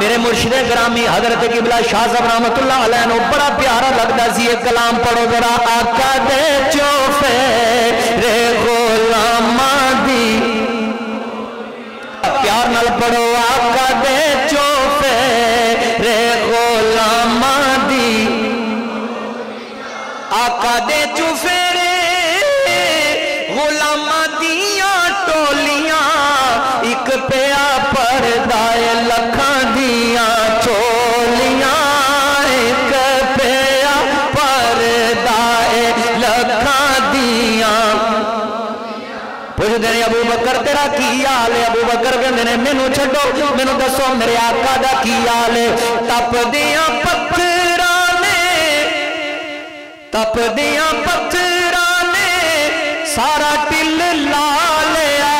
میرے مرشد گرامی حضرت قبلہ شاہ صاحب رحمت اللہ علیہ نو بڑا پیارا لگتا سی ایک کلام پڑھو ذرا آقا دے چوفے رے غلاماں دی پیار نال پڑھو آقا دے چوفے رے غلاماں دی آقا دے چوفے رے غلاماں دیاں ٹولیاں ایک پیا پردائے لکھاں دیاں چولیاں ایک پیا پردائے لکھاں دیاں پوچھتے ہیں ابو بکر تیرا کی حال ہے ابو بکر کہندے نے مینوں چھڈو مینوں دسو میرے آقا دا کی حال ہے تپ دیاں پتھراں نے سارا ٹل لا لیا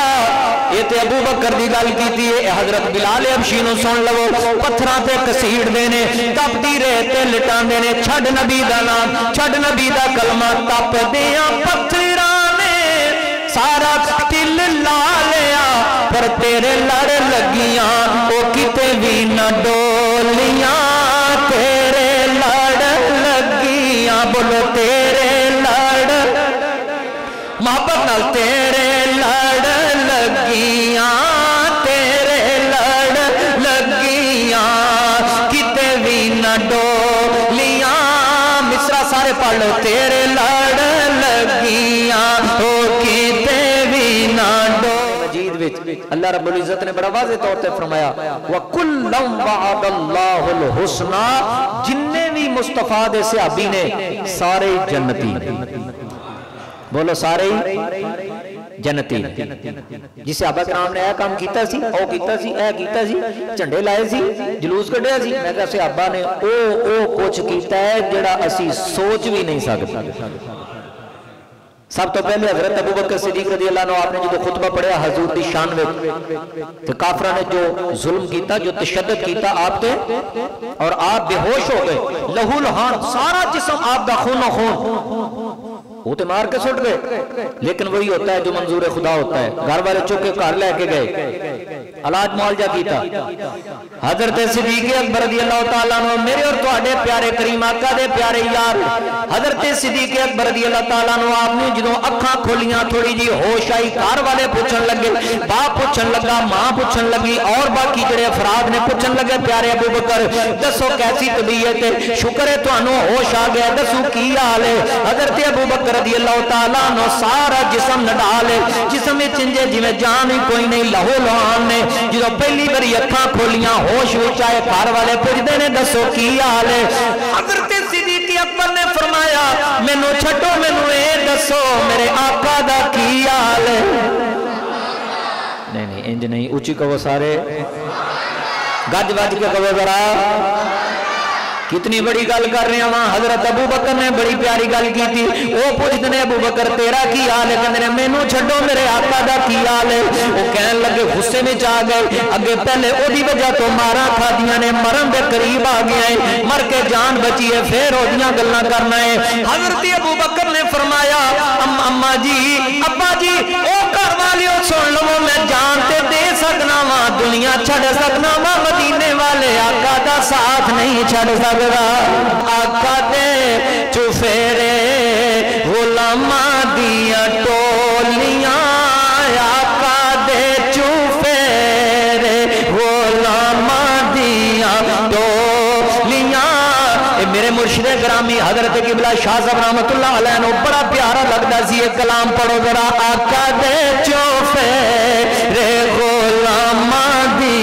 یہ تے ابو بکر دی گل کیتی ہے حضرت بلال حبشی نو سن لو پتھراں تے کسیڑ دے نے تپ دی ریت تے لٹان دے نے چھڈ نبی دا نام چھڈ نبی دا کلمہ تپ دیاں پتھراں نے سارا ٹل لا لیا پر تیرے لڑ لگیاں او کتے بھی نہ ڈولیاں تیرے لڑ لگیاں بولو تیرے لڑ محبت نال تیرے لڑ لگیاں تیرے لڑ لگیاں کتے بھی نہ ڈولیاں مصرع سارے پڑھ لو تیرے لڑ لگیاں او کتے بھی نہ مجید وچ اللہ رب العزت نے بڑا واضح طور تے فرمایا وَكُلًّا وَعَدَ اللَّهُ الْحُسْنَى جننے بھی مصطفیٰ دے صحابی نے سارے جنتی بولو سارے جنتی جس صحابہ کرام نے اے کام کیتا سی او کیتا سی اے کیتا سی جھنڈے لائے سی جلوس کڈیا سی میں کہا صحابہ نے او کچھ کیتا ہے جڑا اسی سوچ بھی نہیں سکتے سب تو پہلے حضرت ابو بکر صدیق رضی اللہ عنہ آپ نے جو خطبہ پڑھیا حضور دی شان میں کہ کافرہ نے جو ظلم کیتا جو تشدد کیتا آپ تے اور آپ بے ہوش ہو گئے لہو لہان سارا جسم آپ دا خون و خون وہ تے مار کے سٹ گئے لیکن وہی ہوتا ہے جو منظور خدا ہوتا ہے گھر والے چوکے گھر لے کے گئے علاج معالجہ کیتا حضرت صدیق اکبر رضی اللہ تعالیٰ عنہ میرے اور تواڈے پیارے کریم آقا دے پیارے یار حضرت صدیق اکبر رضی اللہ تعالیٰ عنہ آپ نے جدوں اکھاں کھولیاں تھوڑی جی ہوش آئی گھر والے پوچھن لگے باپ پوچھن لگا ماں پوچھن لگی اور باقی جڑے افراد نے پوچھن لگے پیارے ابو بکر دسو کیسی طبیعت ہے شکر ہے تانوں ہوش آ گیا دسو کی حال ہے حضرت ابو بکر رضی اللہ تعالیٰ عنہ سارا جسم نڈالے جسم میں چنجے جی میں جان ہی کوئی نہیں لہو لہان نے جدو پہلی بری اکھاں کھولیاں ہوش وچ آئے گھر والے پوچھدے نے دسو کی حال ہے حضرت صدیق اکبر نے فرمایا مینوں چھڈو مینوں اے دسو میرے آقا دا کی حال ہے نہیں انج نہیں اونچی کہو سارے گج وج کے کہو ذرا کتنی بڑی گل کر رہے ہیں حضرت ابو بکر نے بڑی پیاری گل کی تھی وہ پوچھتے ہیں ابو بکر تیرا کی حال ہے کہتے ہیں مینوں چھڈو میرے آقا دا کی حال ہے وہ کہنے لگے غصے میں آ گئے اگے پہلے اودی وجہ تو مارا کھادیاں نے مرن دے قریب آ گیا ہے مر کے جان بچی ہے پھر اودیاں گلاں کرنا ہے حضرت ابو بکر نے فرمایا اما جی ابا جی او گھر والیو سن لو میں جان تے دے سکنا وا دنیا چھڈ سکنا وا مدینے والے آقا دا ساتھ نہیں چھڈ سکتا آقا دے چوفیرے غلاماں دیاں ٹولیاں آقا دے چوفیرے غلاماں دیاں ٹولیاں میرے مرشد گرامی حضرت قبلہ شاہ صاحب رحمت اللہ علیہ نو بڑا پیارا لگتا سی ایک کلام پڑھو ذرا آقا دے چوفیرے غلاماں دی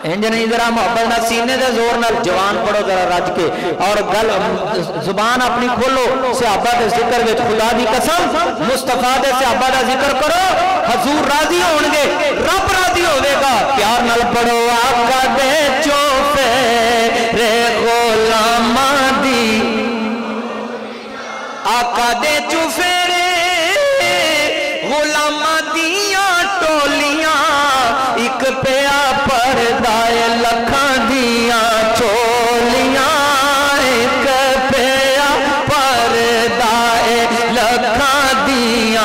انج نہیں ذرا محبت نہ سینے دے زور نال جوان پڑھو ذرا رج کے اور گل زبان اپنی کھولو صحابہ دے ذکر وچ خدا دی قسم مصطفیٰ دے صحابہ دا ذکر کرو حضور راضی ہون گے رب راضی ہوے گا پیار نال پڑھو آقا دے چوفیرے غلاماں دی آقا دے چوفیرے غلاماں دیاں ٹولیاں ایک پیا پردائے لکھاں دیاں چولیاں ایک پیا پردائے لکھاں دیاں